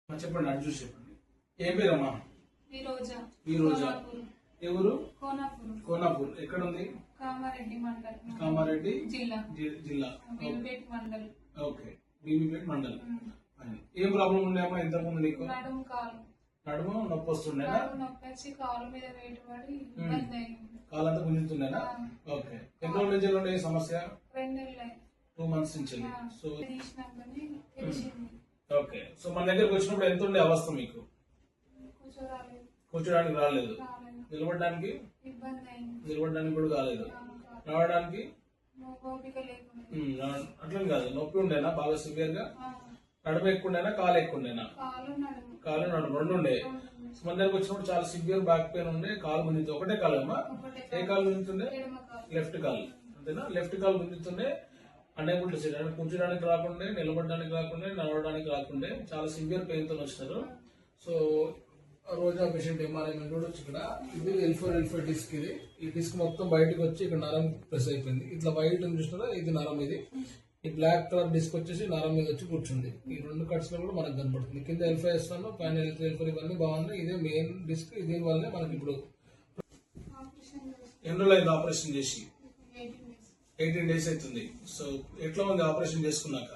చెప్పండి, అటు చూసి చెప్పండి. ఏం పేరమ్మా? ఈ రోజా. ఎవరు? కోనాపూర్. ఎక్కడ ఉంది? కామారెడ్డి జిల్లా. ఓకే, బీబీపేట మండల్. ఏం ప్రాబ్లం ఉండే అమ్మా ఇంతకు ముందు నీకు? నడుము నొప్పి వస్తుండేనా? కాలంతా గుంజుతుండేనా? ఓకే. ఎన్ని రోజుల నుంచి ఉండే ఈ సమస్య? 2 months నుంచి. So okay. సో మన దగ్గరకు వచ్చినప్పుడు ఎంత ఉండే అవస్థ మీకు? కూర్చోడానికి రాలేదు, నిలబడడానికి కూడా కాలేదు, నడవడానికి అట్లా కాదు. నొప్పి ఉండేనా బాగా సివియర్ గా? నడుము ఎక్కుండేనా కాలు ఎక్కుండేనా? కాలు నడుము రెండు ఉండే. మన దగ్గరకు వచ్చినప్పుడు చాలా సివియర్ బ్యాక్ పెయిన్ ఉండే, కాలు గుంజితే. ఒకటే కాలు అమ్మా? ఏ కాలు గుంజుతుండే? లెఫ్ట్ కాలు అంతేనా? లెఫ్ట్ కాలు గుంజుతుండే. అన్ఏబుల్ టు సిట్, అంటే కూర్చోడానికి రాకుండా, నిలబడడానికి రాకుండా, నడవడానికి రాకుండా చాలా సివియర్ పెయిన్ తో వచ్చినారు. సో రోజా పేషెంట్ ఎంఆర్ఐ చూడొచ్చు. ఇక్కడ ఇది L4 డిస్క్. ఇది ఈ డిస్క్ మొత్తం బయటకు వచ్చి ఇక్కడ నరం ప్రెస్ అయిపోయింది. ఇట్లా వైట్ చూసినారా, ఇది నరం. ఇది ఈ బ్లాక్ కలర్ డిస్క్ వచ్చేసి నరం మీద వచ్చి కూర్చుంది. ఈ 2 కట్స్ లో కూడా మనకు కనపడుతుంది. కింద L5S1 పైన L4 ఇవన్నీ బాగున్నాయి. ఇదే మెయిన్ డిస్క్. దీని వల్లనే మనకి ఇప్పుడు ఎన్ని రోజులు అయింది ఆపరేషన్ చేసి? 18 days అవుతుంది. సో ఎట్లా ఉంది ఆపరేషన్ చేసుకున్నాక?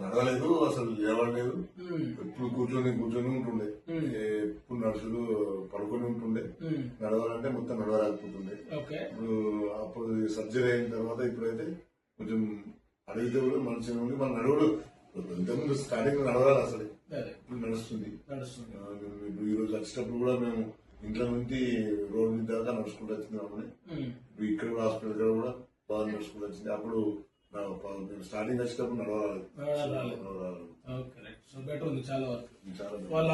నడవలేదు, అసలు లేవలేదు. ఎప్పుడు కూర్చొని ఉంటుండే. ఎప్పుడు నడుచుడు పడుకొని ఉంటుండే. నడవాలంటే మొత్తం నడవలేకపోతుండే. ఇప్పుడు అప్పుడు సర్జరీ అయిన తర్వాత ఇప్పుడైతే కొంచెం అడిగితే కూడా మంచిగా ఉంది. మన నడువుడు ఇంతకుముందు స్టార్టింగ్ నడవాలి, అసలు ఇప్పుడు నడుస్తుంది. ఇప్పుడు ఈ రోజు వచ్చేటప్పుడు కూడా మేము ఇంట్లో నుంచి రోడ్ మీద దాకా నడుచుకుంటూ వచ్చింది. ఇప్పుడు ఇక్కడ కూడా హాస్పిటల్ కూడా బాగా నడుచుకుంటూ వచ్చింది. అప్పుడు స్టార్టింగ్ వచ్చేటప్పుడు నడవాలి. సో బెటర్ ఉంది చాలా వరకు. వాళ్ళ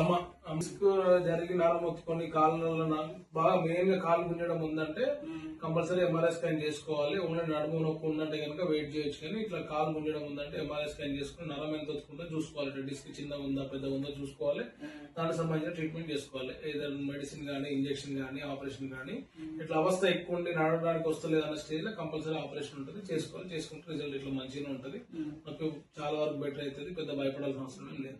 అమ్మకు జరిగి నరం మొత్తుకొని కాళ్ళలో బాగా మెయిన్ గా కాలు గుంజడం ఉందంటే కంపల్సరీ ఎంఆర్ఐ స్కాన్ చేసుకోవాలి. ఓన్లీ నడుము నొప్పి ఉందంటే కనుక వెయిట్ చేయొచ్చు. కానీ ఇట్లా కాలు గుంజడం ఉందంటే ఎంఆర్ఐ స్కాన్ చేసుకుని నరం ఎంత వచ్చుకుంటే చూసుకోవాలి. డిస్క్ చిన్నగా ఉందా పెద్దగా ఉందా చూసుకోవాలి. దానికి సంబంధించిన ట్రీట్మెంట్ చేసుకోవాలి. ఏదైనా మెడిసిన్ కానీ, ఇంజక్షన్ కానీ, ఆపరేషన్ కానీ. ఇట్లా అవస్థ ఎక్కువ ఉండి నడవడానికి వస్తలేదు అన్న స్టేజ్ లో కంపల్సరీ ఆపరేషన్ ఉంటుంది, చేసుకోవాలి. చేసుకుంటే రిజల్ట్ ఇట్లా మంచిగా ఉంటుంది. నాకు చాలా వరకు బెటర్ అవుతుంది. పెద్ద భయపడాల్సిన అవసరం లేదు.